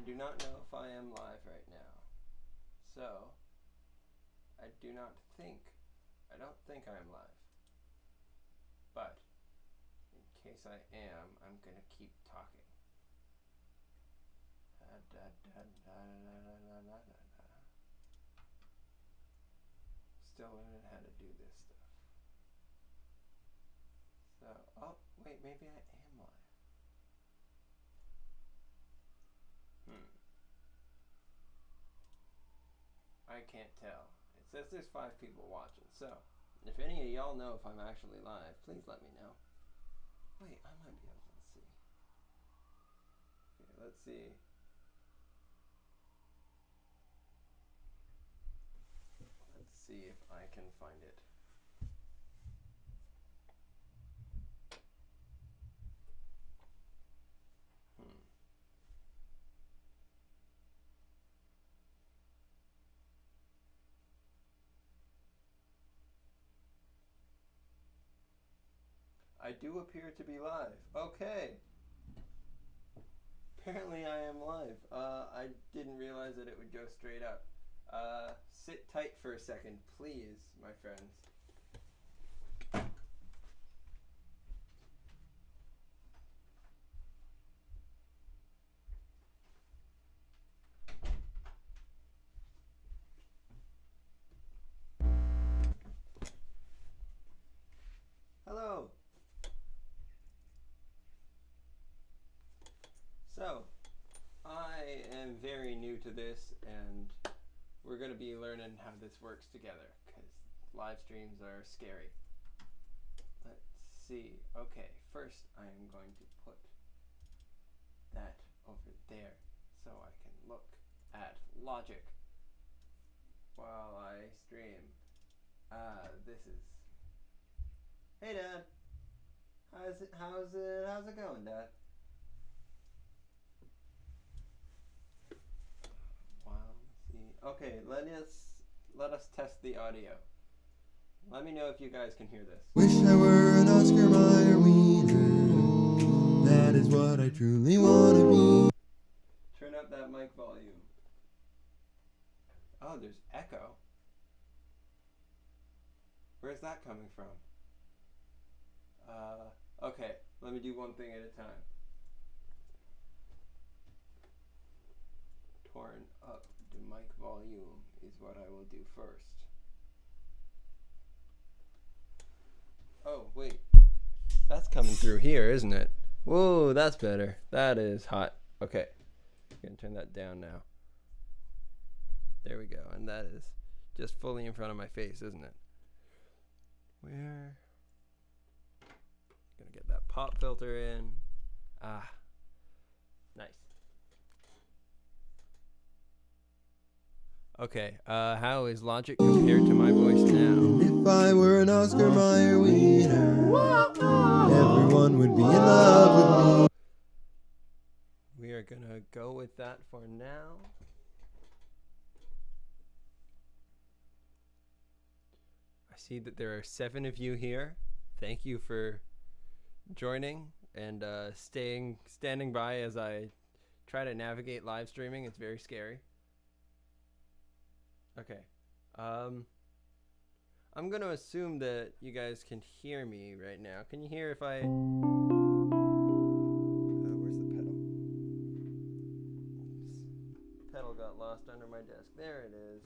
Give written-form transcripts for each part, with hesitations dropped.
do not know if I am live right now. So, I don't think I am live. But, in case I am, I'm gonna keep talking. Still learning how to do this stuff. So, oh, wait, maybe I am live. I can't tell. It says there's 5 people watching, so if any of y'all know if I'm actually live, please let me know. Wait, I might be able to see. Okay, let's see. Let's see if I can find it. I do appear to be live. Okay. Apparently I am live. I didn't realize that it would go straight up. Sit tight for a second, please, my friends. Hello. So, I am very new to this, and we're going to be learning how this works together, because live streams are scary. Let's see. Okay, first I am going to put that over there so I can look at Logic while I stream. This is... Hey, Dad. How's it going, Dad? Okay, let us test the audio. Let me know if you guys can hear this. Wish I were an Oscar Mayer Wiener. That is what I truly want to be. Turn up that mic volume. Oh, there's echo. Where's that coming from? Okay, let me do one thing at a time. Turn up the mic volume is what I will do first. Oh, wait. That's coming through here, isn't it? Whoa, that's better. That is hot. Okay. I'm going to turn that down now. There we go. And that is just fully in front of my face, isn't it? Where? Gonna get that pop filter in. Ah. Nice. Okay, how is Logic compared to my voice now? If I were an Oscar Mayer Wiener, everyone would be in love with me. We are gonna go with that for now. I see that there are 7 of you here. Thank you for joining and standing by as I try to navigate live streaming. It's very scary. Okay. I'm going to assume that you guys can hear me right now. Can you hear if I... where's the pedal? Oops. Pedal got lost under my desk. There it is.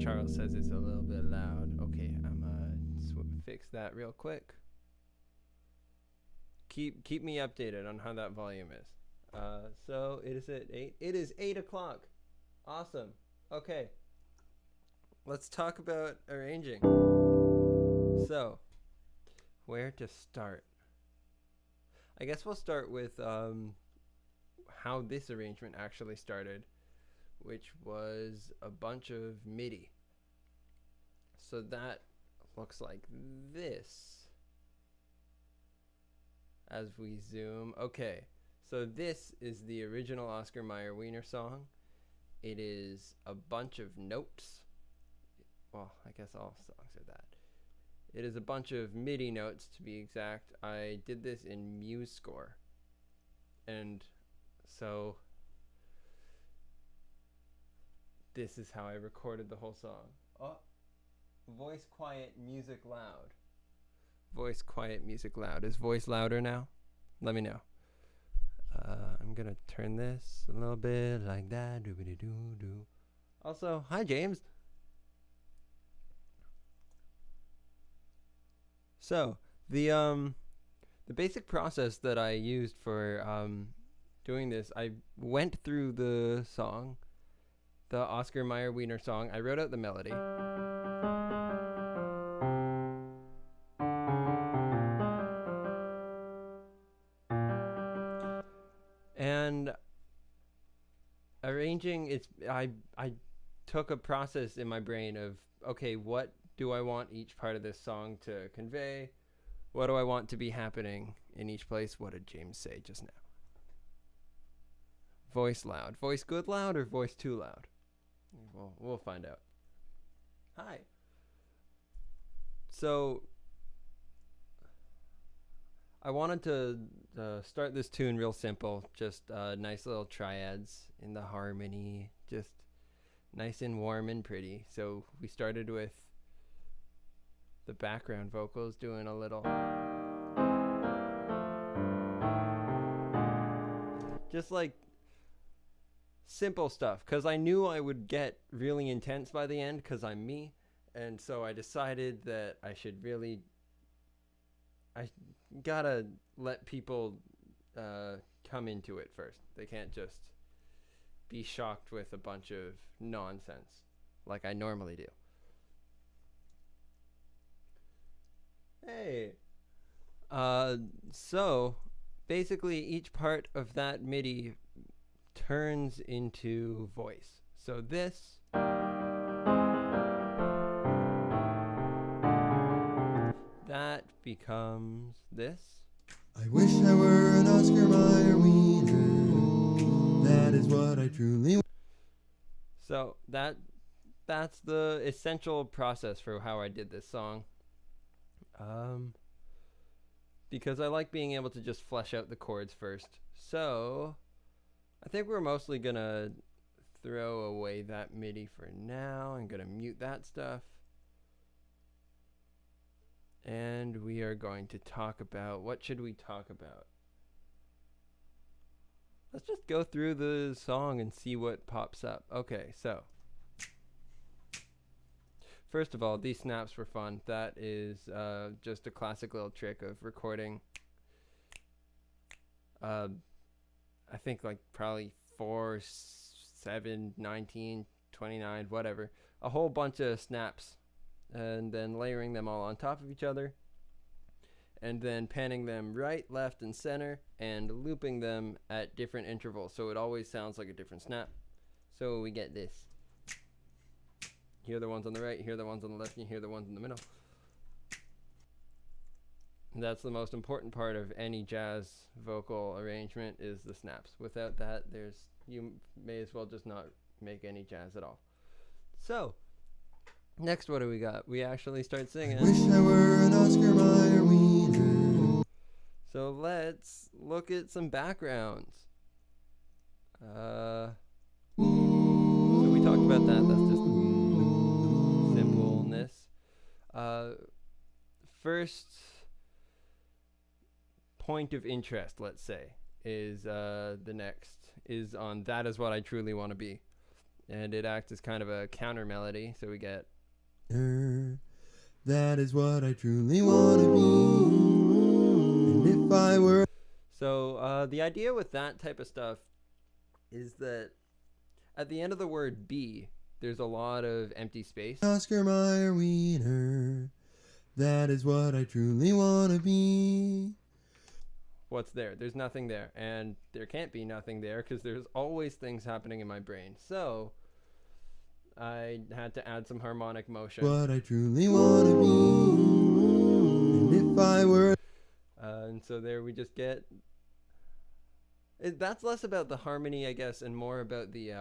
Charles says it's a little bit loud. Okay, I'm fix that real quick. Keep me updated on how that volume is. So it is at 8. It is 8 o'clock. Awesome. Okay. Let's talk about arranging. So, where to start? I guess we'll start with how this arrangement actually started, which was a bunch of Midi. So that looks like this as we zoom. Okay, so this is the original Oscar Mayer Wiener Song. It is a bunch of notes well, I guess all songs are that. It is a bunch of MIDI notes, to be exact. I did this in MuseScore. And so this is how I recorded the whole song. Oh, voice quiet, music loud. Voice quiet, music loud. Is voice louder now? Let me know. I'm going to turn this a little bit like that. Doobity-doo-doo. Also, hi, James. So, the basic process that I used for doing this, I went through the song, the Oscar Mayer Wiener Song. I wrote out the melody. And arranging, I took a process in my brain of, okay, what do I want each part of this song to convey? What do I want to be happening in each place? What did James say just now? Voice loud. Voice good loud or voice too loud? Well, we'll find out. Hi. So I wanted to start this tune real simple, just nice little triads in the harmony, just nice and warm and pretty. So we started with the background vocals doing a little, just like simple stuff, because I knew I would get really intense by the end because I'm me. And so I decided that I gotta let people come into it first. They can't just be shocked with a bunch of nonsense like I normally do. Hey. So basically each part of that MIDI turns into voice. So this that becomes this. I wish I were an Oscar Mayer Wiener. That is what I truly want. So that's the essential process for how I did this song. Because I like being able to just flesh out the chords first. So I think we're mostly gonna throw away that MIDI for now. I'm gonna mute that stuff. And we are going to talk about, what should we talk about? Let's just go through the song and see what pops up. Okay, so first of all, these snaps were fun. That is just a classic little trick of recording. I think like probably 4, 7, 19, 29, whatever. A whole bunch of snaps. And then layering them all on top of each other. And then panning them right, left, and center. And looping them at different intervals. So it always sounds like a different snap. So we get this. Hear the ones on the right, hear the ones on the left, and you hear the ones in the middle. And that's the most important part of any jazz vocal arrangement, is the snaps. Without that, you may as well just not make any jazz at all. So next, what do we got? We actually start singing. I wish I were an Oscar Mayer Wiener. So let's look at some backgrounds. So we talked about that. That's just simpleness. First point of interest, let's say, is the next is on That Is What I Truly Want to Be. And it acts as kind of a counter melody. So we get, that is what I truly want to be. And if I were... So the idea with that type of stuff is that at the end of the word be, there's a lot of empty space. Oscar Mayer Wiener. That is what I truly want to be. What's there? There's nothing there. And there can't be nothing there because there's always things happening in my brain. So I had to add some harmonic motion. What I truly want to be. And if I were... And so there we just get... that's less about the harmony, I guess, and more about the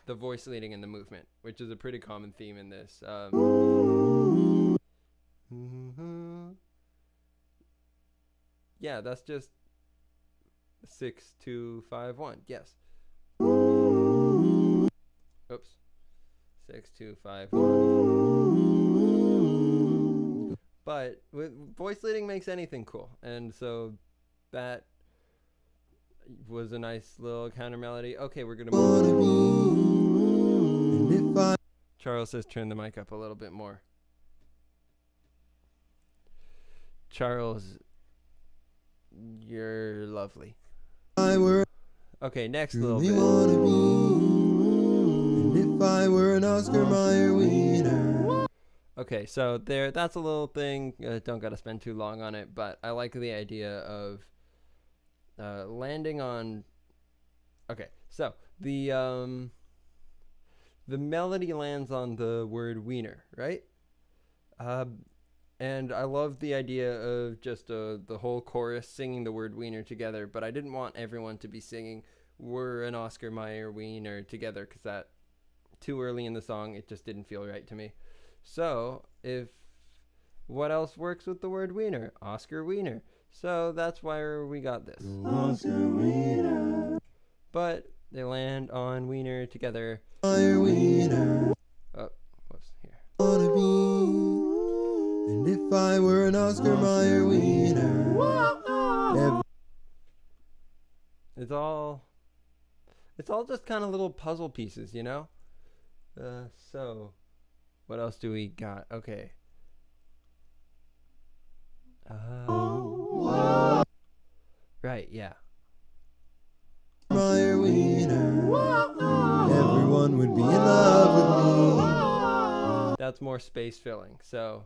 the voice leading and the movement, which is a pretty common theme in this. Yeah, that's just 6, 2, 5, 1. Yes. Oops. 6, 2, 5, 1. But voice leading makes anything cool, and so that was a nice little counter melody. Okay, we're gonna move. Charles says turn the mic up a little bit more. Charles, you're lovely. Okay, next little bit. And if I were an Oscar Mayer Wiener. Okay, so that's a little thing. Don't gotta spend too long on it, but I like the idea of landing on. Okay, so the melody lands on the word wiener, right? And I love the idea of just the whole chorus singing the word wiener together, but I didn't want everyone to be singing "We're an Oscar Mayer Wiener" together, because that too early in the song, it just didn't feel right to me. So what else works with the word wiener? Oscar Wiener. So that's why we got this. Oscar Wiener. But they land on wiener together. Mayer Wiener. Oh, whoops, here. And if I were an Oscar Mayer Wiener. It's all just kind of little puzzle pieces, you know? So what else do we got? Okay. Right, yeah. Mayer Wiener. Everyone would be in love with me. That's more space filling. So,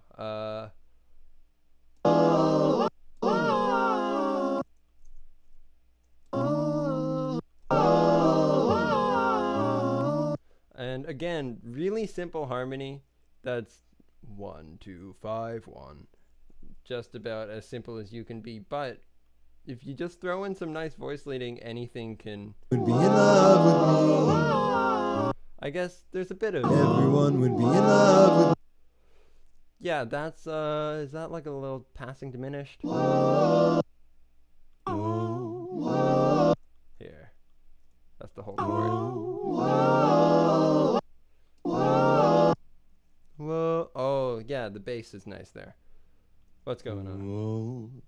and again, really simple harmony. That's 1, 2, 5, 1. Just about as simple as you can be. But if you just throw in some nice voice leading, anything can be in love with me. I guess there's a bit of everyone would be in love with. Yeah, that's is that like a little passing diminished? Here. That's the whole chord. Whoa. Oh, yeah, the bass is nice there. What's going on?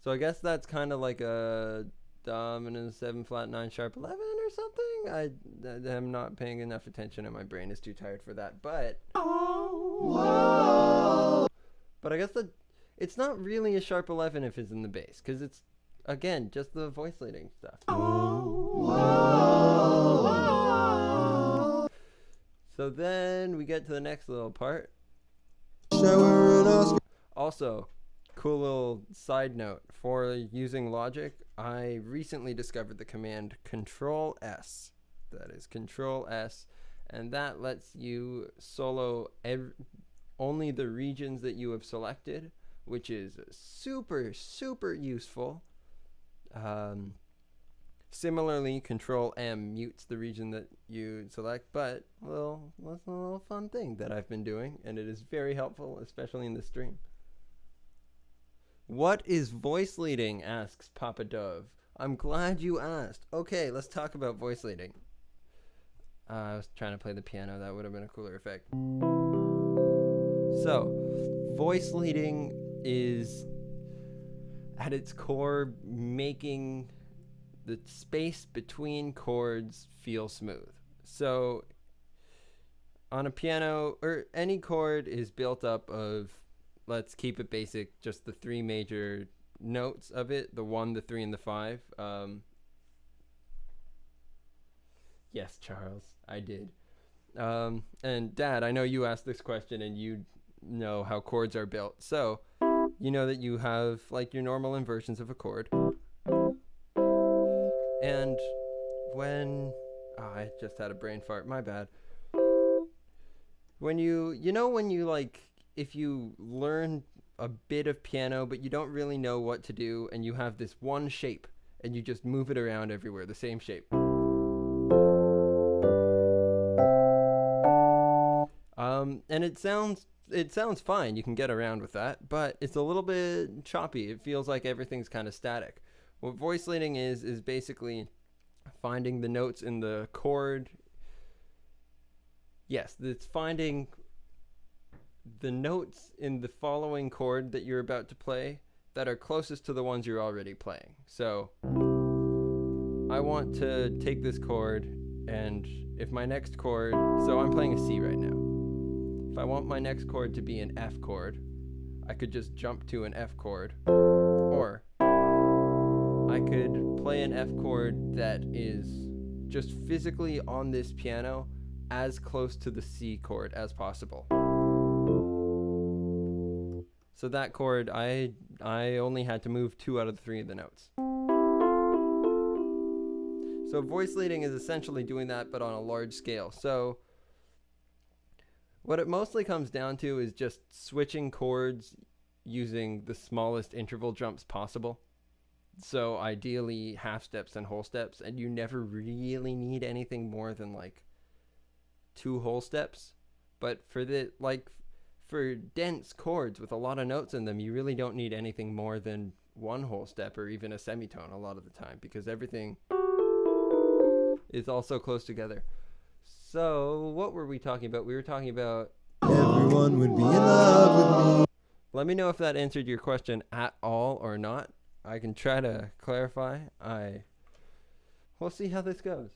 So I guess that's kind of like a dominant 7 flat 9 sharp 11 or something. I'm not paying enough attention and my brain is too tired for that. But I guess it's not really a sharp 11 if it's in the bass, because it's again just the voice leading stuff. So then we get to the next little part. Also, cool little side note, for using Logic, I recently discovered the command Control S. That is Control S, and that lets you solo only the regions that you have selected, which is super, super useful. Similarly, Control M mutes the region that you select, but that's a little fun thing that I've been doing, and it is very helpful, especially in the stream. What is voice leading? Asks Papa Dove. I'm glad you asked. Okay, let's talk about voice leading. I was trying to play the piano. That would have been a cooler effect. So, voice leading is, at its core, making the space between chords feel smooth. So, on a piano, or any chord is built up of, let's keep it basic, just the 3 major notes of it, the 1, the 3, and the 5. Yes, Charles, I did. And Dad, I know you asked this question and you know how chords are built. So, you know that you have like your normal inversions of a chord. And when, I just had a brain fart, my bad. When when you like, if you learn a bit of piano, but you don't really know what to do, and you have this one shape, and you just move it around everywhere, the same shape. And it sounds fine. You can get around with that, but it's a little bit choppy. It feels like everything's kind of static. What voice leading is basically finding the notes in the chord. Yes, it's finding the notes in the following chord that you're about to play that are closest to the ones you're already playing. So I want to take this chord, and if my next chord, so I'm playing a C right now. If I want my next chord to be an F chord, I could just jump to an F chord, or I could play an F chord that is just physically on this piano as close to the C chord as possible. So that chord, I only had to move 2 out of the 3 of the notes. So voice leading is essentially doing that, but on a large scale. So what it mostly comes down to is just switching chords using the smallest interval jumps possible. So ideally half steps and whole steps, and you never really need anything more than like 2 whole steps. But for dense chords with a lot of notes in them, you really don't need anything more than 1 whole step or even a semitone a lot of the time, because everything is all so close together. So what were we talking about? We were talking about everyone would be in love with me. Let me know if that answered your question at all or not. I can try to clarify. We'll see how this goes.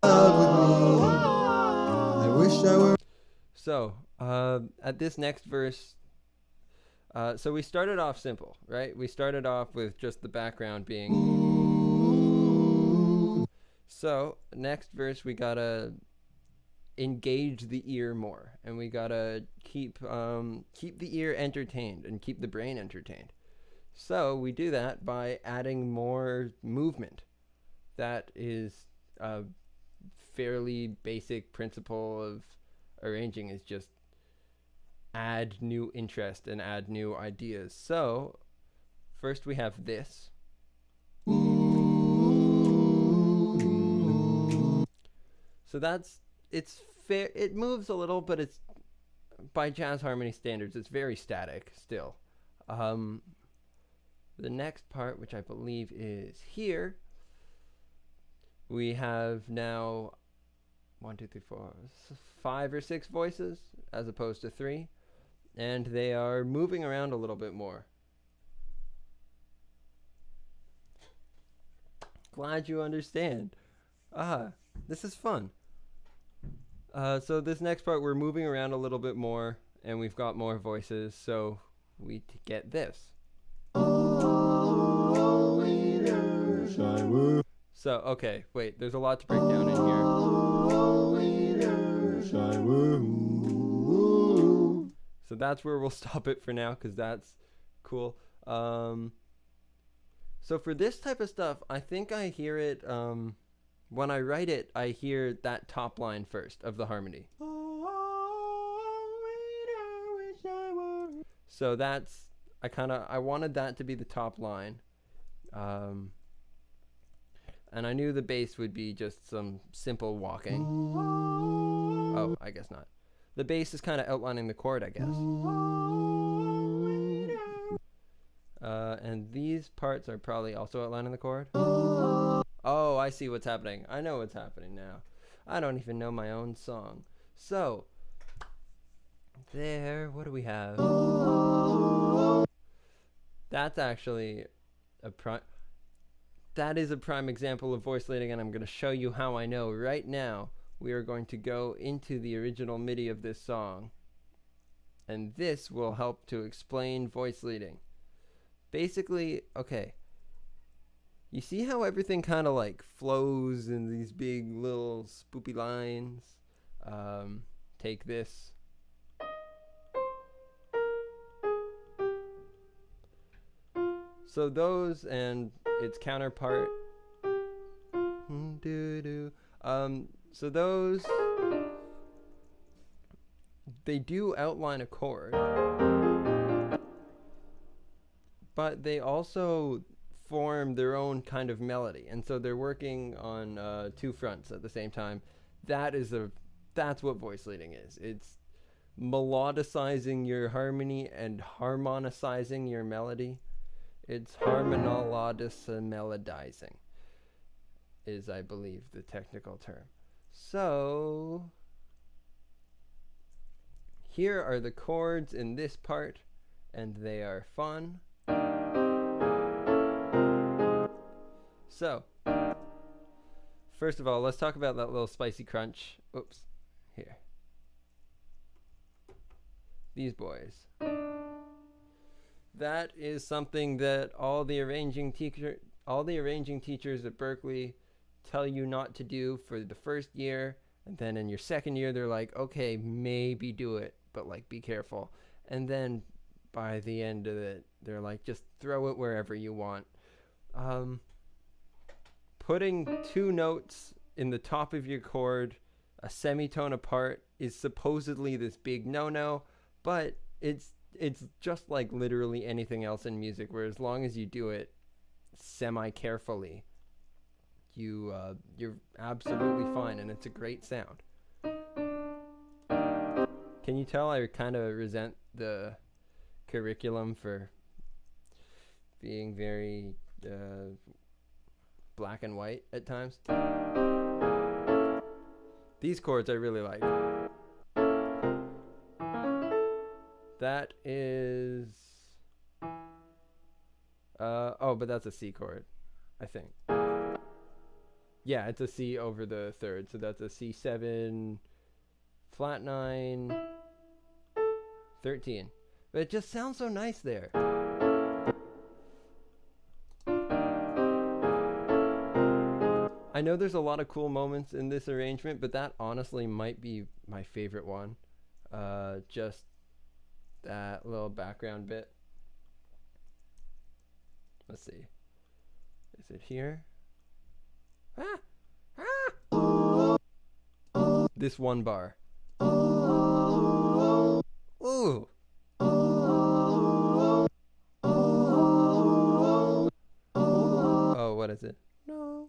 Love with me. I wish I were. So at this next verse, so we started off simple, right? We started off with just the background being. So next verse, we gotta engage the ear more, and we gotta keep the ear entertained and keep the brain entertained. So we do that by adding more movement. That is a fairly basic principle of arranging, is just add new interest and add new ideas. So first we have this. So it's fair. It moves a little, but it's, by jazz harmony standards, it's very static still. The next part, which I believe is here, we have now 1, 2, 3, 4, 5 or 6 voices as opposed to 3, and they are moving around a little bit more. Glad you understand. This is fun. So this next part, we're moving around a little bit more, and we've got more voices, so we get this. So, okay, wait, there's a lot to break down in here. So that's where we'll stop it for now, because that's cool. So for this type of stuff, I think I hear it, when I write it, I hear that top line first of the harmony. So that's, I wanted that to be the top line. And I knew the bass would be just some simple walking. Oh, I guess not. The bass is kind of outlining the chord, I guess. And these parts are probably also outlining the chord. Oh, I see what's happening. I know what's happening now. I don't even know my own song. So, there, what do we have? That's actually that is a prime example of voice leading, and I'm going to show you how I know. Right now, we are going to go into the original MIDI of this song, and this will help to explain voice leading. Basically, okay, you see how everything kind of like flows in these big little spoopy lines? Take this. So those and its counterpart. So those, they do outline a chord. but they also form their own kind of melody, and so they're working on two fronts at the same time. That's what voice leading is. It's melodicizing your harmony and harmonicizing your melody. It's melodizing is, I believe, the technical term. So here are the chords in this part, and they are fun. So first of all, let's talk about that little spicy crunch. Oops, here. These boys. That is something that all the arranging teachers at Berklee tell you not to do for the first year, and then in your second year they're like, okay, maybe do it, but like be careful. And then by the end of it, they're like, just throw it wherever you want. Putting two notes in the top of your chord a semitone apart is supposedly this big no-no, but it's just like literally anything else in music, where as long as you do it semi-carefully, you're absolutely fine, and it's a great sound. Can you tell I kind of resent the curriculum for being very black and white at times? These chords I really like. That is oh, but that's a C chord, I think. Yeah, it's a C over the third, so that's a C7, flat 9, 13. But it just sounds so nice there. I know there's a lot of cool moments in this arrangement, but that honestly might be my favorite one. Just that little background bit. Let's see. Is it here? This one bar. Ooh. Oh, what is it? No.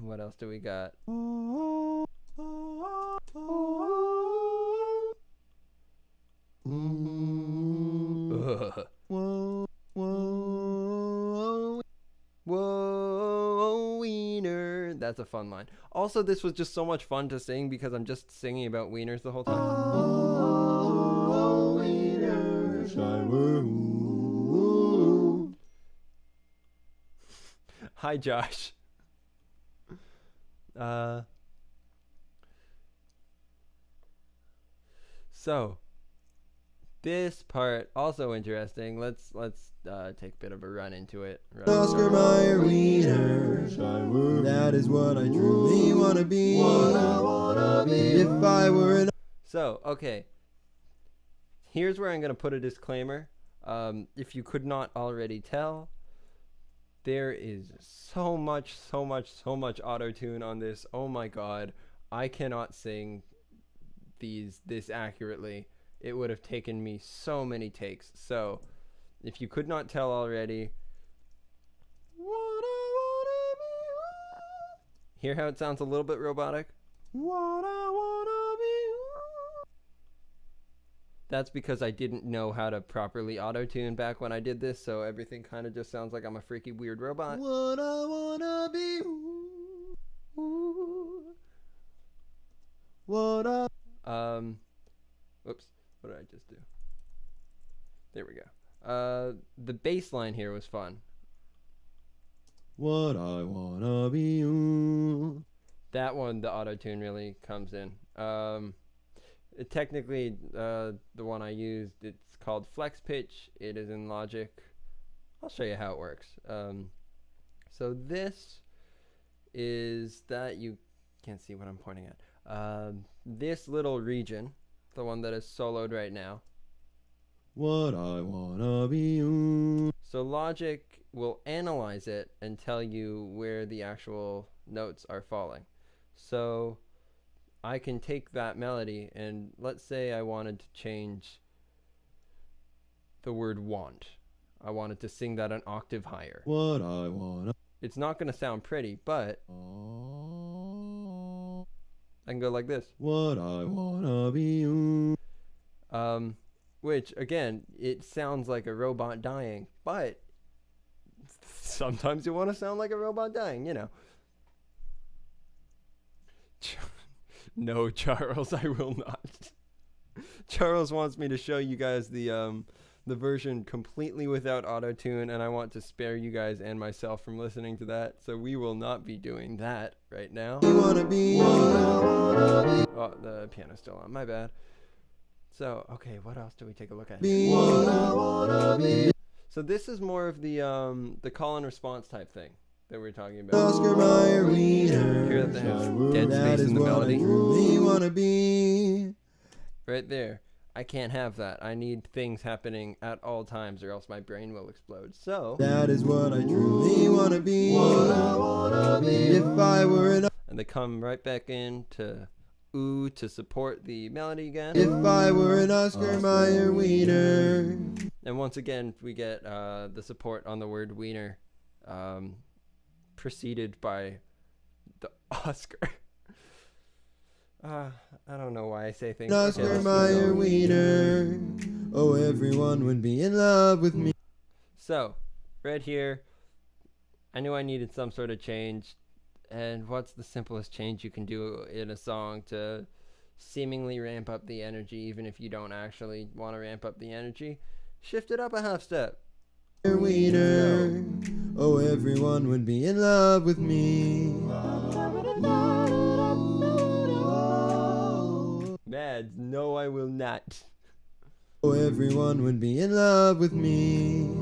What else do we got? Whoa, wiener. That's a fun line. Also, this was just so much fun to sing because I'm just singing about wieners the whole time. Oh, wieners, I will. Hi, Josh. So this part also interesting. Let's take a bit of a run into it. Oscar Mayer Wiener, that is what I truly want to be. What I wanna be if I were an. So okay, here's where I'm gonna put a disclaimer. If you could not already tell, there is so much auto-tune on this. Oh my god, I cannot sing this accurately. It would have taken me so many takes. So if you could not tell already, what I wanna be. Hear how it sounds a little bit robotic? What I wanna be. That's because I didn't know how to properly auto-tune back when I did this, so everything kind of just sounds like I'm a freaky weird robot. What I wanna be. What I. Oops, what did I just do? There we go. The bass line here was fun. What I wanna be. That one, the auto-tune really comes in. Technically, the one I used, it's called Flex Pitch. It is in Logic. I'll show you how it works. So this is that you can't see what I'm pointing at. This little region, the one that is soloed right now. What I wanna be. So Logic will analyze it and tell you where the actual notes are falling. So I can take that melody and let's say I wanted to change the word want. I wanted to sing that an octave higher. What I wanna. It's not going to sound pretty, but I can go like this. What I wanna be you. Which, again, it sounds like a robot dying, but sometimes you want to sound like a robot dying, you know. No, Charles, I will not. Charles wants me to show you guys the version completely without Autotune, and I want to spare you guys and myself from listening to that, so we will not be doing that right now. Oh, the piano's still on, my bad. So, okay, what else do we take a look at here? So this is more of the call and response type thing that we're talking about. Oscar Mayer Wiener. Hear that they have dead space in the melody? Wanna be. Right there. I can't have that. I need things happening at all times or else my brain will explode. So That is what I truly wanna be. What I wanna be. If I were an. And they come right back in to ooh to support the melody again. If I were an Oscar Mayer Wiener. And once again, we get the support on the word wiener, preceded by the Oscar. I don't know why I say things. Oscar Mayer Wiener. Oh, everyone would be in love with me. So, right here, I knew I needed some sort of change. And what's the simplest change you can do in a song to seemingly ramp up the energy, even if you don't actually want to ramp up the energy? Shift it up a half step. Wiener. Oh, everyone would be in love with me. Mads, no, I will not. Oh, everyone would be in love with me.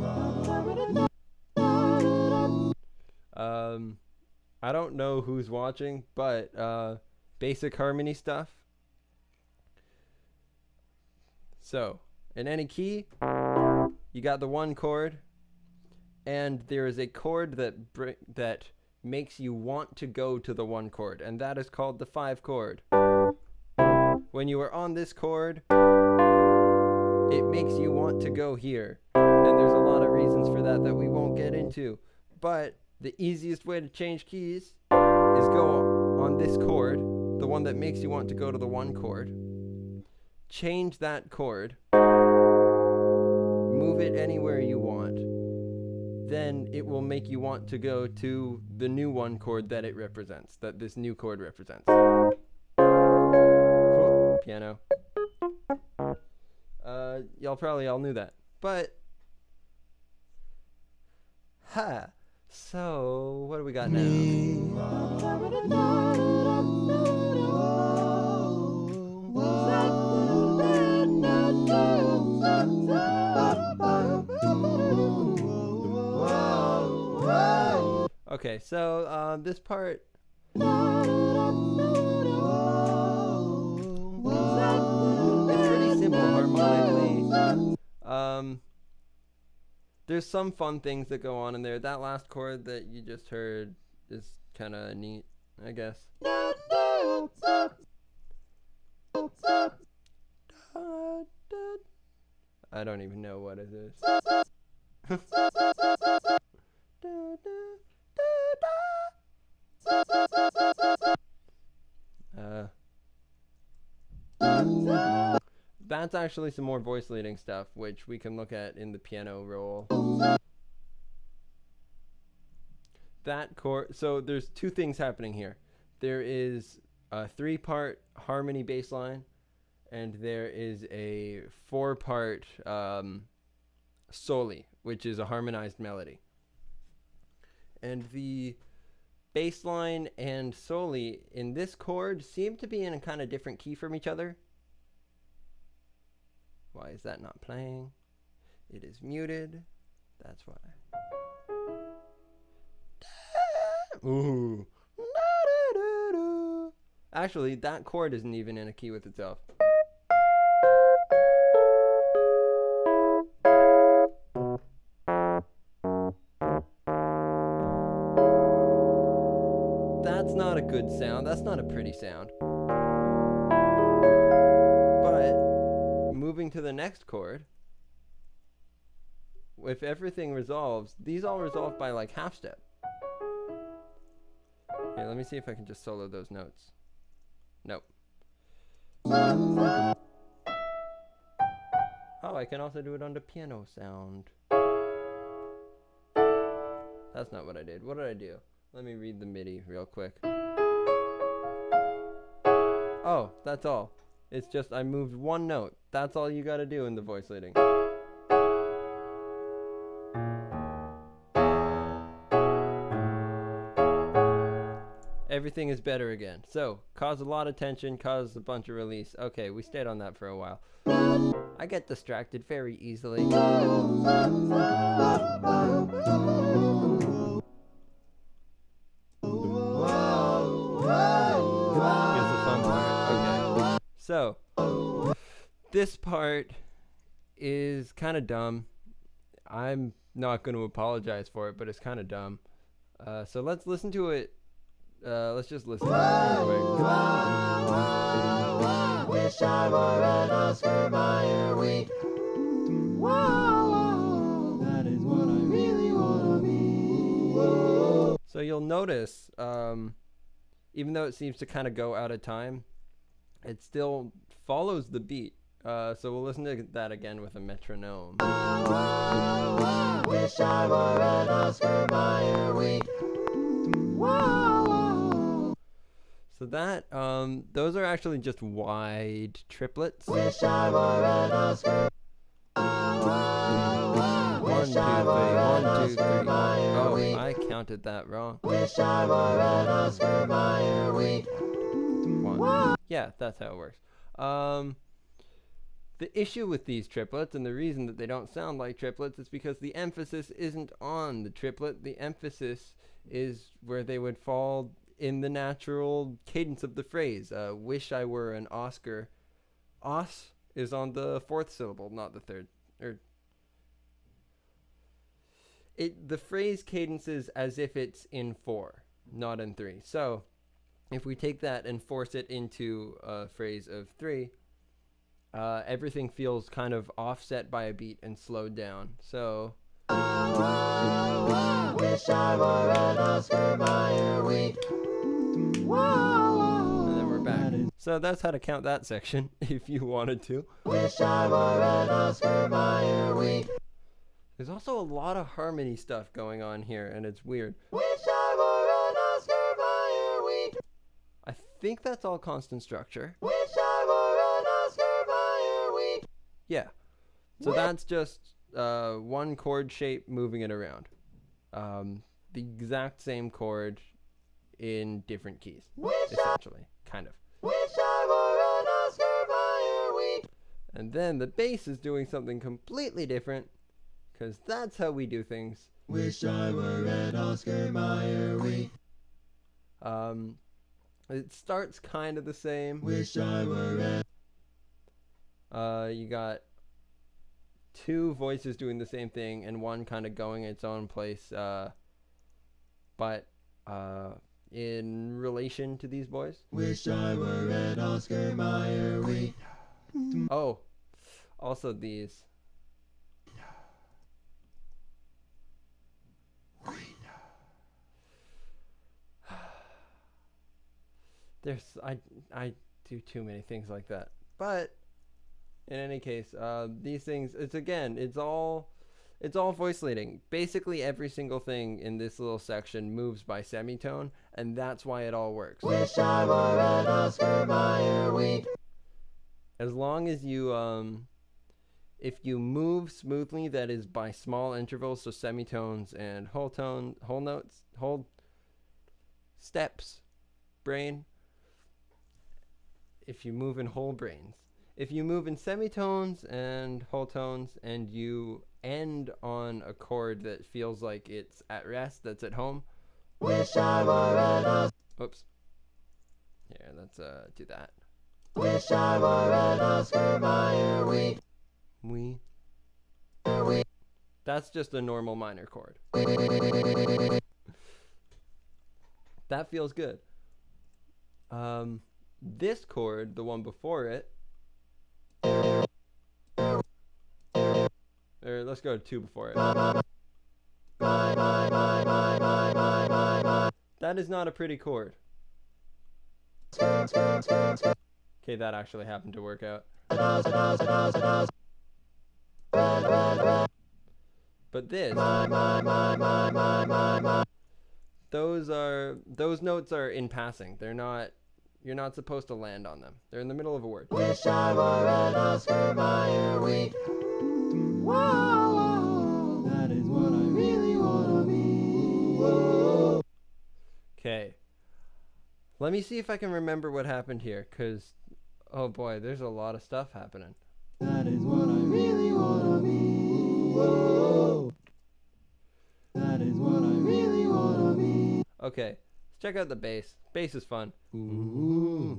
I don't know who's watching, but basic harmony stuff. So, in any key, you got the one chord, and there is a chord that makes you want to go to the one chord, and that is called the 5 chord. When you are on this chord, it makes you want to go here, and there's a lot of reasons for that we won't get into, but the easiest way to change keys is go on this chord, the one that makes you want to go to the one chord, change that chord, move it anywhere you want, then it will make you want to go to the new one chord that it represents, that this new chord represents. Oh, piano. Y'all probably all knew that, but so what do we got now? Okay, so this part it's pretty simple harmonically. There's some fun things that go on in there. That last chord that you just heard is kind of neat, I guess. I don't even know what it is. That's actually some more voice leading stuff, which we can look at in the piano roll. That chord, so there's 2 things happening here. There is a 3-part harmony bass line, and there is a 4-part soli, which is a harmonized melody. And the bass line and soli in this chord seem to be in a kind of different key from each other. Why is that not playing? It is muted. That's why. Ooh. Actually, that chord isn't even in a key with itself. That's not a good sound. That's not a pretty sound. But moving to the next chord, if everything resolves, these all resolve by like half step. Here, let me see if I can just solo those notes. Nope. Oh, I can also do it on the piano sound. That's not what I did. What did I do? Let me read the MIDI real quick. Oh, that's all. It's just I moved one note. That's all you gotta do in the voice leading. Everything is better again. So, cause a lot of tension, cause a bunch of release. Okay, we stayed on that for a while. I get distracted very easily. Here's the fun part. Okay. So, this part is kind of dumb. I'm not going to apologize for it, but it's kind of dumb. So let's listen to it. Let's just listen to it real quick. Wish I were an Oscar Mayer Wiener. That is what I really want to be. So you'll notice, even though it seems to kind of go out of time, it still follows the beat. So we'll listen to that again with a metronome. Wish I were an Oscar Mayer Wiener. So that, those are actually just wide triplets. Wish I were an Oscar. 1, 2, 3, 1, 2, 3. Oh, I counted that wrong. Wish I were an Oscar Mayer Wiener. 1. Yeah, that's how it works. The issue with these triplets, and the reason that they don't sound like triplets, is because the emphasis isn't on the triplet. The emphasis is where they would fall in the natural cadence of the phrase. Wish I were an Oscar. Os is on the 4th syllable, not the 3rd. The phrase cadences as if it's in 4, not in 3. So if we take that and force it into a phrase of 3, everything feels kind of offset by a beat and slowed down. So wish I were an Oscar Mayer Wiener. And then we're back. So that's how to count that section if you wanted to. Wish I were an Oscar Mayer Wiener. There's also a lot of harmony stuff going on here, and it's weird. Wish I were an Oscar Mayer Wiener. I think that's all constant structure. Wish I were an Oscar Mayer Wiener. Yeah. So that's just one chord shape moving it around. The exact same chord in different keys, essentially, kind of. Wish I were an Oscar Mayer Wiener. And then the bass is doing something completely different, because that's how we do things. Wish I were an Oscar Mayer Wiener. It starts kind of the same. Wish I were you got 2 voices doing the same thing and one kind of going its own place, but in relation to these boys. Wish I were an Oscar Mayer Wiener. Oh, also these. I do too many things like that. But in any case, these things, it's all voice leading. Basically every single thing in this little section moves by semitone, and that's why it all works. Wish I were an Oscar Mayer Wiener. As long as you if you move smoothly, that is by small intervals, so semitones and whole notes, whole steps, brain. If you move in whole brains. If you move in semitones and whole tones and you end on a chord that feels like it's at rest, that's at home. Wish I were an Oops. Here, let's do that. Wish I were an Oscar Mayer Wiener. That's just a normal minor chord. That feels good. This chord, the one before it, or let's go to 2 before it. That is not a pretty chord. Okay, that actually happened to work out. But this, those notes are in passing. They're not, you're not supposed to land on them. They're in the middle of a word. Wish I were an Oscar Mayer Wiener. Whoa, that is what I really wanna be. Whoa. Okay. Let me see if I can remember what happened here, because, oh boy, there's a lot of stuff happening. That is what I really wanna be. Whoa. That is what I really wanna be. Okay, let's check out the bass. Bass is fun. Ooh,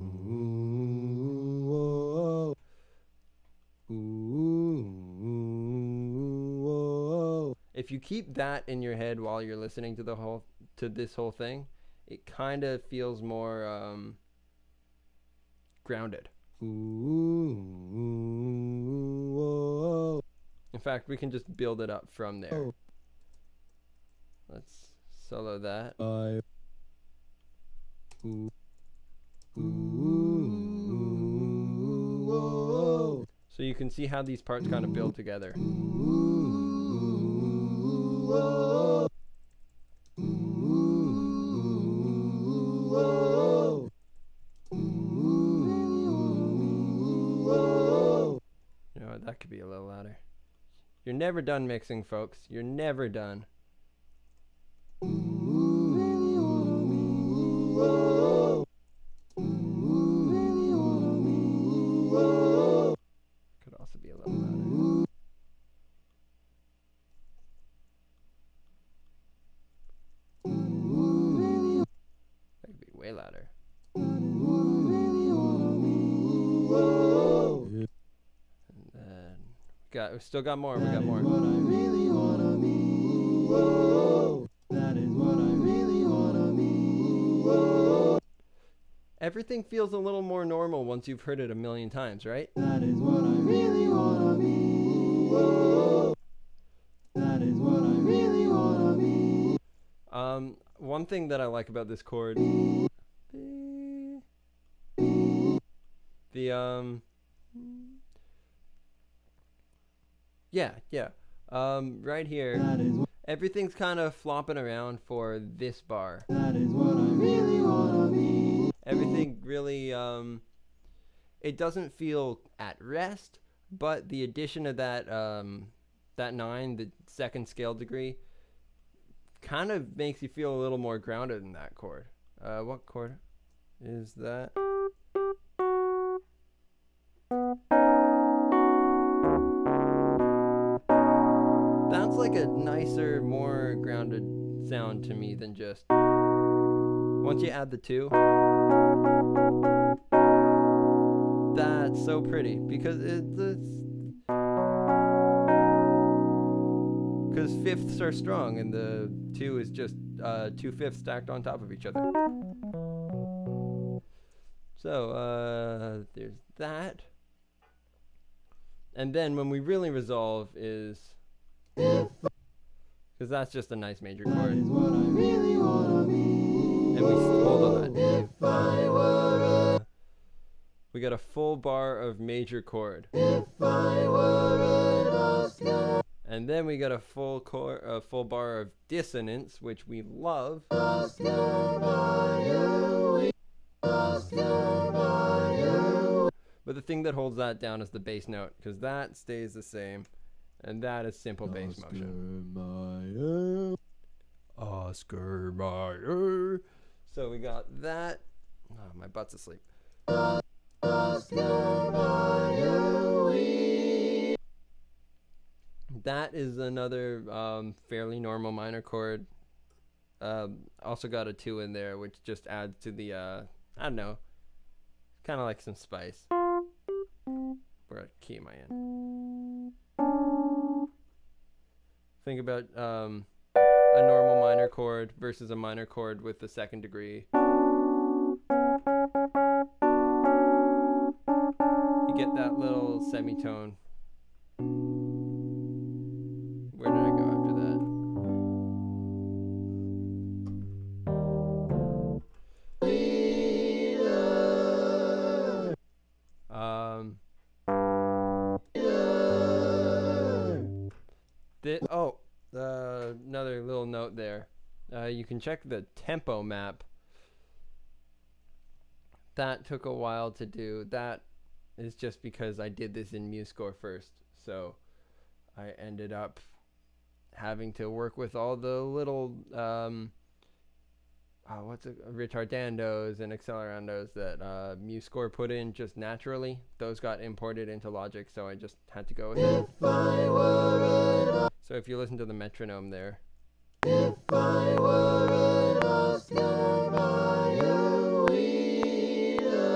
whoa. Ooh, whoa. If you keep that in your head while you're listening to this whole thing, it kind of feels more grounded. Ooh, whoa. In fact, we can just build it up from there. Oh. Let's solo that. Ooh, whoa. So you can see how these parts kind of build together. Whoa. Whoa. Whoa. You know what, that could be a little louder. You're never done mixing, folks. You're never done. Whoa. Could also be a little louder. That could be way louder. And then we still got more. We got more. What I really wanna be. Whoa. That is what I really wanna be. Whoa. Everything feels a little more normal once you've heard it a million times, right? That is what I really wanna be. Whoa. That is what I really wanna be. One thing that I like about this chord, right here, everything's kind of flopping around for this bar. That is what I really wanna be. Everything really, it doesn't feel at rest, but the addition of that 9, the second scale degree, kind of makes you feel a little more grounded in that chord. What chord is that? That's like a nicer, more grounded sound to me than just, once you add the 2, that's so pretty, because because fifths are strong and the 2 is just 2 fifths stacked on top of each other. So there's that. And then when we really resolve is, because that's just a nice major chord. That is what I really wanna be. And we hold on that. If I were We got a full bar of major chord. If I were an Oscar. And then we got a full bar of dissonance, which we love. Oscar Mayer. Oscar Mayer. But the thing that holds that down is the bass note, because that stays the same. And that is simple bass motion. Mayer. Oscar Mayer. So we got that. Oh, my butt's asleep. Oscar Mayer. That is another fairly normal minor chord. Also got a 2 in there, which just adds to the, I don't know, kind of like some spice. What key am I in? Think about a normal minor chord versus a minor chord with the second degree. You get that little semitone. Another little note there. You can check the tempo map. That took a while to do. That is just because I did this in MuseScore first. So I ended up having to work with all the little retardandos and accelerandos that MuseScore put in just naturally. Those got imported into Logic, so I just had to go with it. So if you listen to the metronome there. If I were an Oscar Mayer Wiener,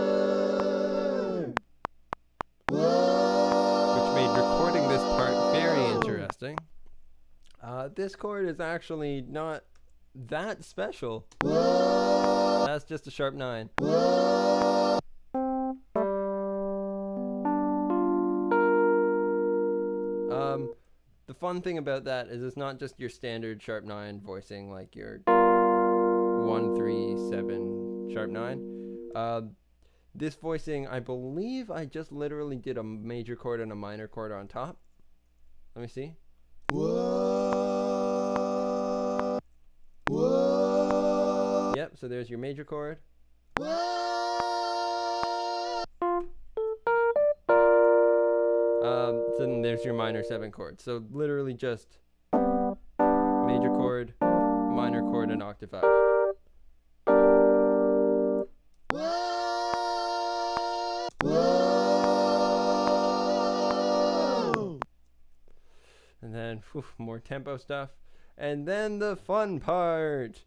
which made recording this part very interesting. This chord is actually not that special. That's just a sharp 9. The fun thing about that is it's not just your standard sharp 9 voicing like your 1, 3, 7 sharp 9. This voicing, I believe I just literally did a major chord and a minor chord on top. Let me see. Whoa. Whoa. Yep, so there's your major chord. Then there's your minor 7 chord. So literally just major chord, minor chord, and octave up. And then more tempo stuff. And then the fun part.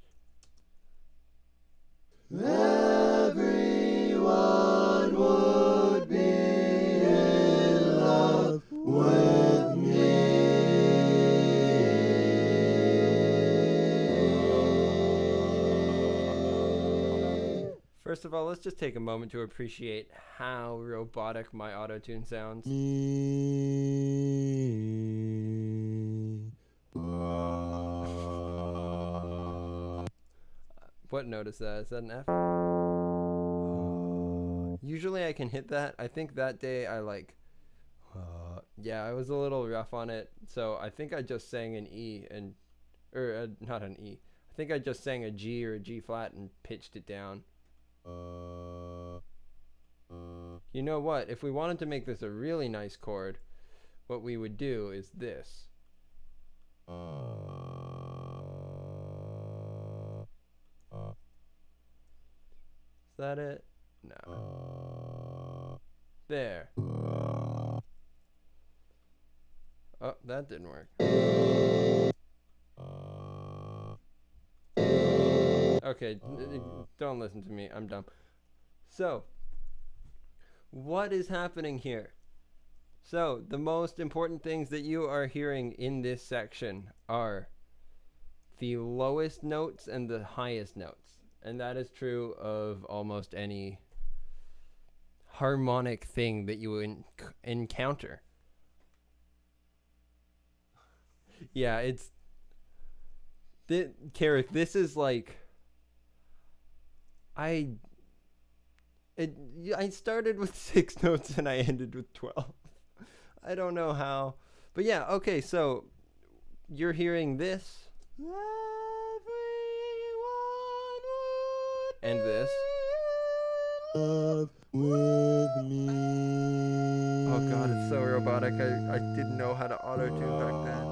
Everyone would be in love with me. First of all, let's just take a moment to appreciate how robotic my Autotune sounds. What note is that? Is that an F? Usually I can hit that. I think that day I I was a little rough on it. So I think I just sang an E not an E. I think I just sang a G or a G flat and pitched it down. You know what? If we wanted to make this a really nice chord, what we would do is this. Is that it? No. There. Oh, that didn't work. Okay, don't listen to me. I'm dumb. So, what is happening here? So, the most important things that you are hearing in this section are the lowest notes and the highest notes. And that is true of almost any harmonic thing that you encounter. Yeah, Carrick, this is like... I started with 6 notes and I ended with 12. I don't know how. But yeah, okay, so you're hearing this. And this. Love with me. Oh god, it's so robotic. I didn't know how to auto-tune back then.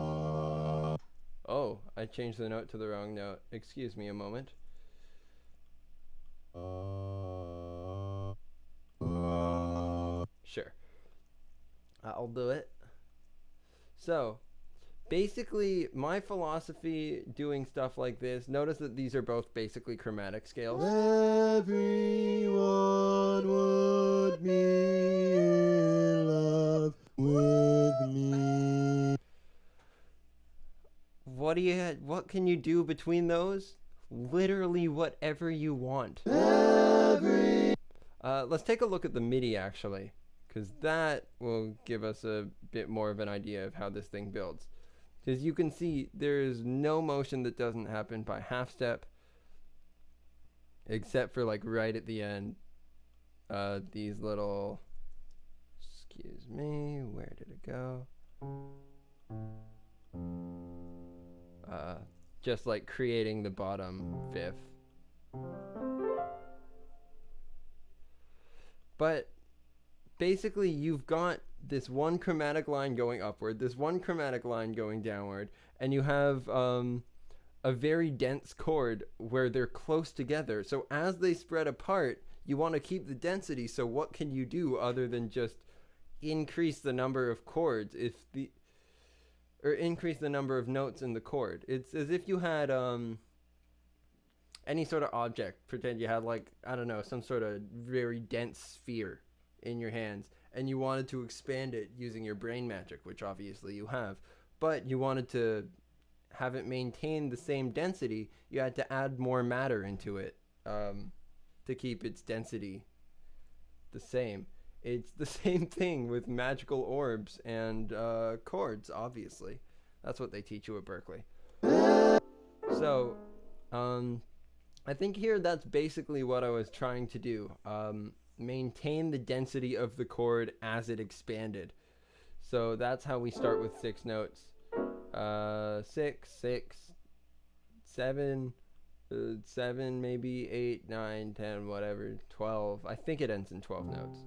Oh, I changed the note to the wrong note. Excuse me a moment. Sure. I'll do it. So, basically, my philosophy doing stuff like this, notice that these are both basically chromatic scales. Everyone would be in love with me. What can you do between those? Literally whatever you want. Let's take a look at the Midi actually, because that will give us a bit more of an idea of how this thing builds. Because you can see there's no motion that doesn't happen by half step, except for like right at the end. These little, excuse me, where did it go? just like creating the bottom fifth. But basically you've got this one chromatic line going upward, this one chromatic line going downward, and you have a very dense chord where they're close together. So as they spread apart, you want to keep the density. So what can you do other than just increase the number of chords or increase the number of notes in the chord? It's as if you had any sort of object. Pretend you had, like, I don't know, some sort of very dense sphere in your hands, and you wanted to expand it using your brain magic, which obviously you have, but you wanted to have it maintain the same density. You had to add more matter into it to keep its density the same. It's the same thing with magical orbs and chords, obviously. That's what they teach you at Berkeley. So, I think here that's basically what I was trying to do. Maintain the density of the chord as it expanded. So that's how we start with 6 notes. 6, 6, 7, 7, maybe 8, 9, 10, whatever, 12. I think it ends in 12 notes.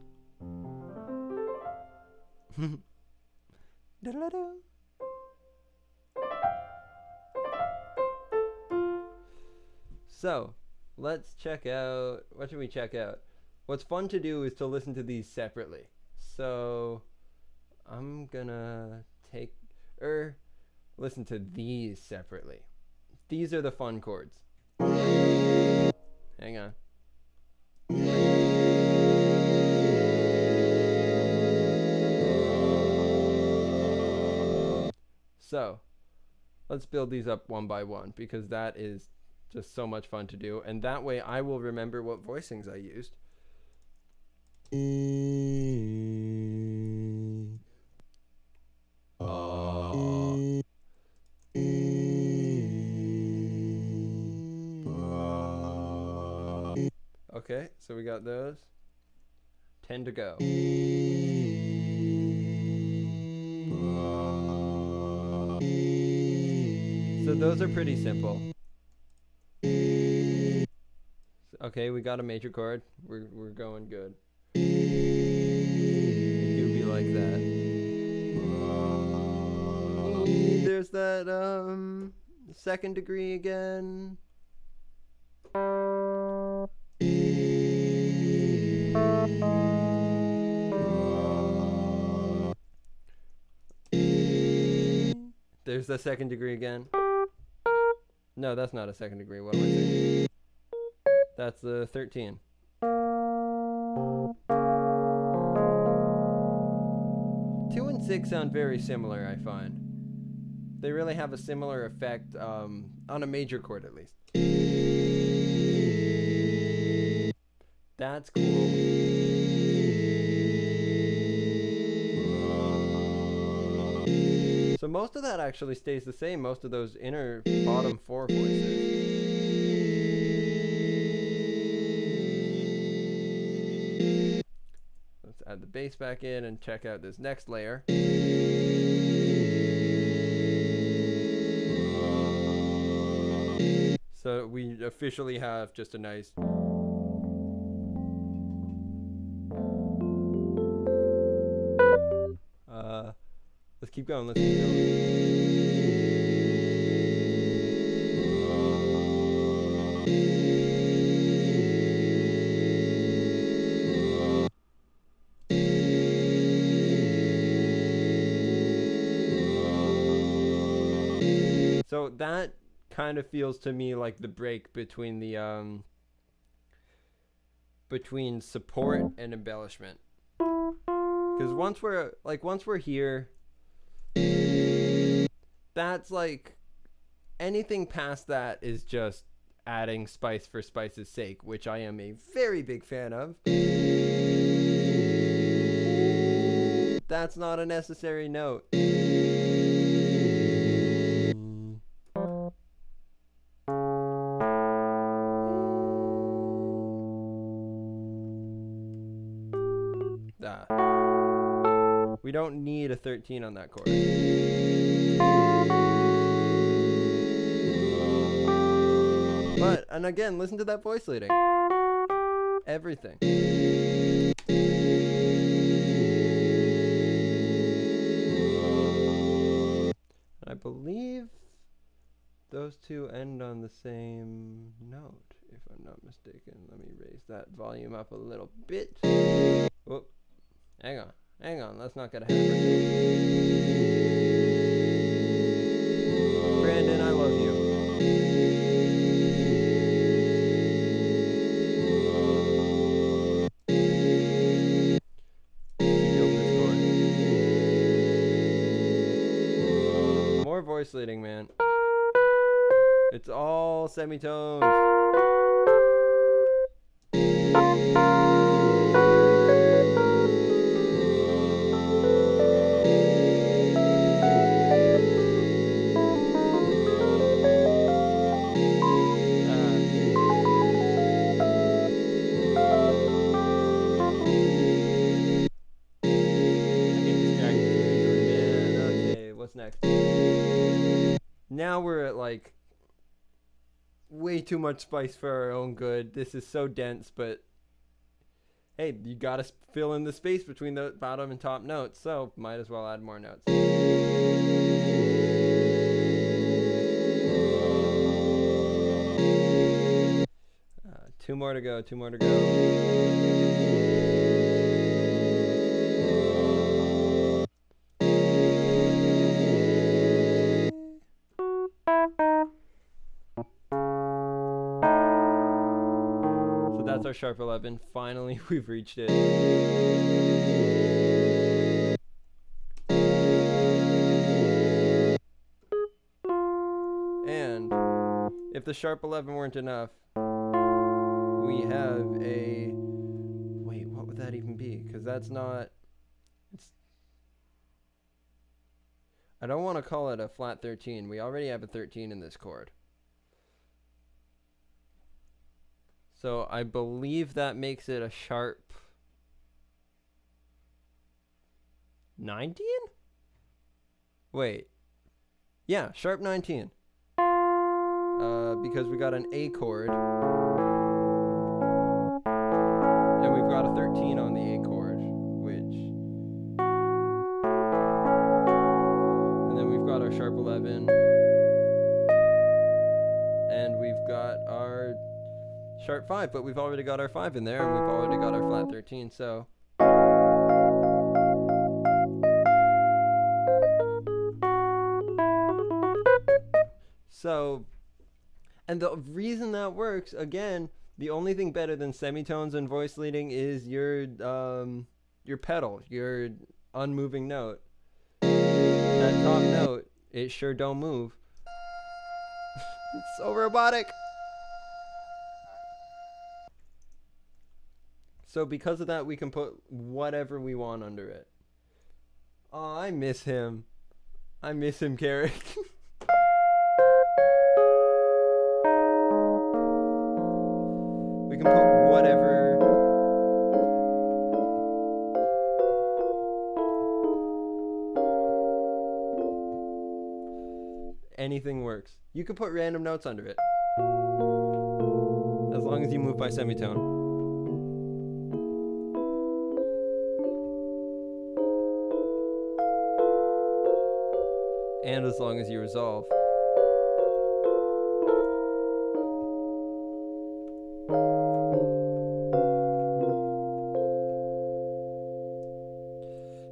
So, let's check out, what should we check out? What's fun to do is to listen to these separately. So, I'm gonna listen to these separately. These are the fun chords. Hang on. So, let's build these up one by one, because that is just so much fun to do, and that way I will remember what voicings I used. Okay, so we got those. 10 to go. So those are pretty simple. Okay, we got a major chord. We're going good. It do be like that. There's that second degree again. There's the second degree again. No, that's not a second degree. What am I saying? That's the 13. Two and 6 sound very similar, I find. They really have a similar effect on a major chord, at least. That's cool. So most of that actually stays the same, most of those inner bottom 4 voices. Let's add the bass back in and check out this next layer. So we officially have just a nice... Let's keep going, let's keep going. So that kind of feels to me like the break between the between support and embellishment. Because once we're here, that's like, anything past that is just adding spice for spice's sake, which I am a very big fan of. That's not a necessary note. We don't need a 13 on that chord. But, and again, listen to that voice leading. Everything. I believe those two end on the same note, if I'm not mistaken. Let me raise that volume up a little bit. Whoop. Hang on, let's not get ahead of ourselves. Brandon, I love you. More voice leading, man. It's all semitones. Next. Now we're at like way too much spice for our own good. This is so dense, but hey, you gotta fill in the space between the bottom and top notes, so might as well add more notes. Two more to go. That's our sharp 11. Finally, we've reached it. And if the sharp 11 weren't enough, we have a... Wait, what would that even be? Because that's not... I don't want to call it a flat 13. We already have a 13 in this chord. So I believe that makes it a sharp 19? Wait. Yeah, sharp 19. Because we got an A chord. And we've got a 13 on the A chord, which... And then we've got our sharp 11. And we've got our... sharp 5, but we've already got our 5 in there, and we've already got our flat 13, so... And the reason that works, again, the only thing better than semitones and voice leading is your pedal, your unmoving note. That top note, it sure don't move. It's so robotic! So because of that, we can put whatever we want under it. Oh, I miss him. I miss him, Carrick. We can put whatever... Anything works. You can put random notes under it. As long as you move by semitone. And as long as you resolve.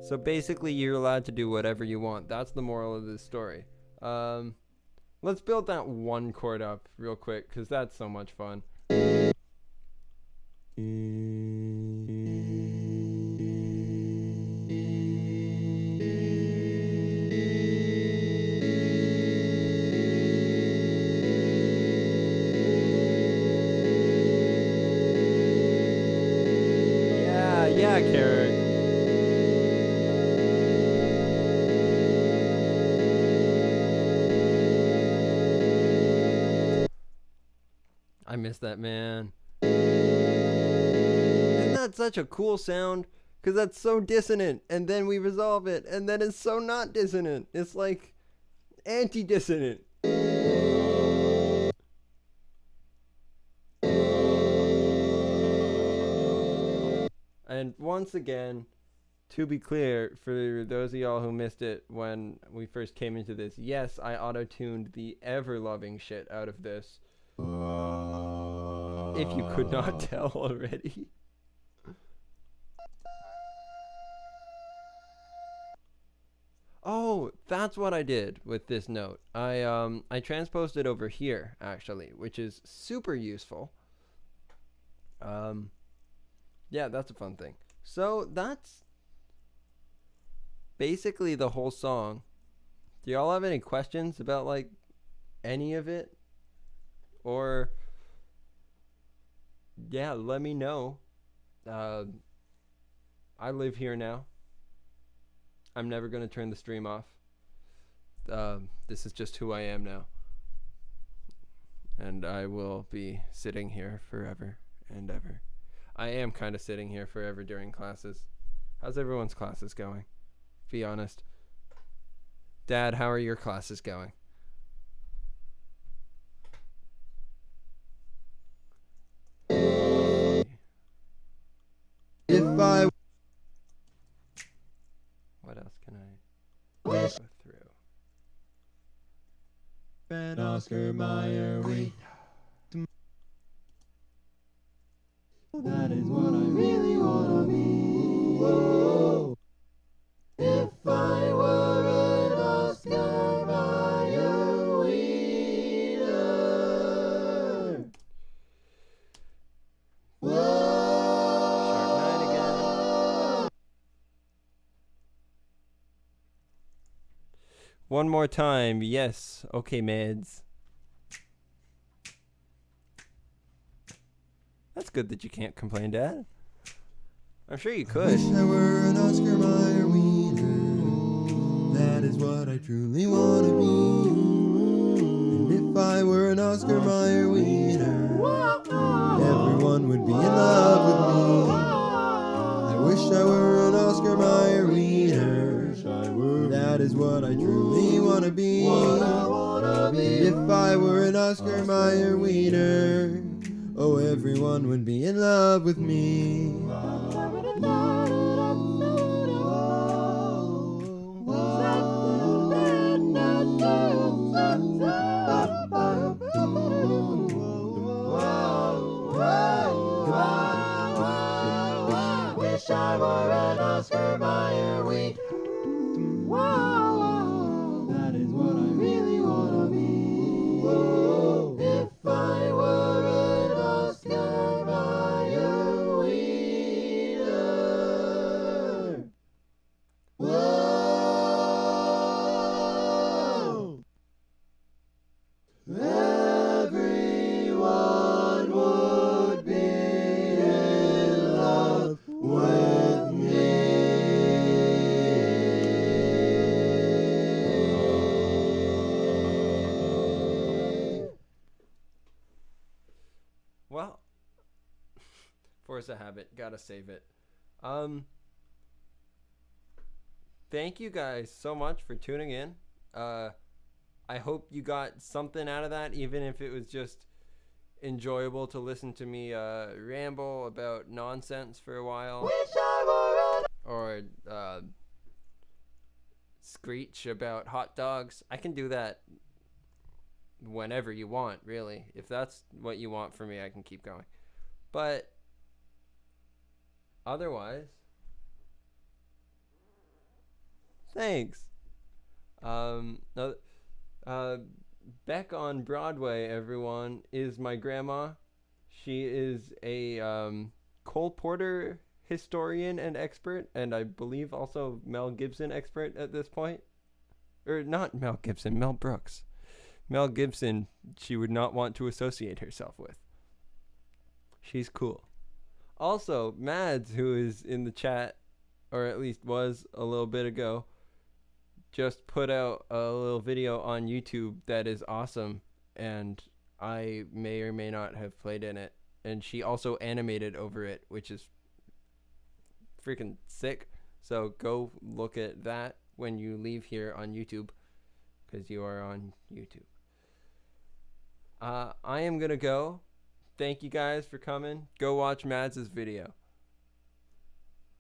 So basically you're allowed to do whatever you want. That's the moral of this story. Let's build that one chord up real quick, because that's so much fun. Yeah, Carrot. I miss that, man. Isn't that such a cool sound? Because that's so dissonant. And then we resolve it. And then it's so not dissonant. It's like anti-dissonant. And once again, to be clear, for those of y'all who missed it when we first came into this, yes, I auto-tuned the ever-loving shit out of this. If you could not tell already. Oh, that's what I did with this note. I transposed it over here, actually, which is super useful. Yeah, that's a fun thing. So that's basically the whole song. Do y'all have any questions about like any of it? Or yeah, let me know. I live here now. I'm never going to turn the stream off. This is just who I am now. And I will be sitting here forever and ever. I am kind of sitting here forever during classes. How's everyone's classes going? Be honest. Dad, how are your classes going? If I What else can I go through? and Oscar Mayer Wiener. That is what I really wanna be. Whoa. If I were an Oscar Mayer Wiener. Sharp 9 again. One more time. Yes. Okay, meds. That's good that you can't complain, Dad. I'm sure you could. Wish I were an Oscar Mayer Wiener. That is what I truly want to be. And if I were an Oscar Mayer Wiener, everyone would be in love with me. I wish I were an Oscar Mayer Wiener. That is what I truly want to be. If I were an Oscar Mayer Wiener, oh, everyone would be in love with me. Wish I were an Oscar Mayer Wiener. That is what I really wanna be. If I were an Oscar Mayer Wiener. Whoa. Everyone would be in love with me. Well, force a habit. Gotta save it. Thank you guys so much for tuning in. I hope you got something out of that, even if it was just enjoyable to listen to me ramble about nonsense for a while. Or screech about hot dogs. I can do that whenever you want, really. If that's what you want from me, I can keep going. But otherwise, thanks. Beck on Broadway, everyone, is my grandma. She is a Cole Porter historian and expert, and I believe also Mel Gibson expert at this point. Or not Mel Gibson, Mel Brooks. Mel Gibson, she would not want to associate herself with. She's cool. Also, Mads, who is in the chat, or at least was a little bit ago, just put out a little video on YouTube that is awesome, and I may or may not have played in it. And she also animated over it, which is freaking sick. So go look at that when you leave here on YouTube, because you are on YouTube. I am going to go. Thank you guys for coming. Go watch Mads' video.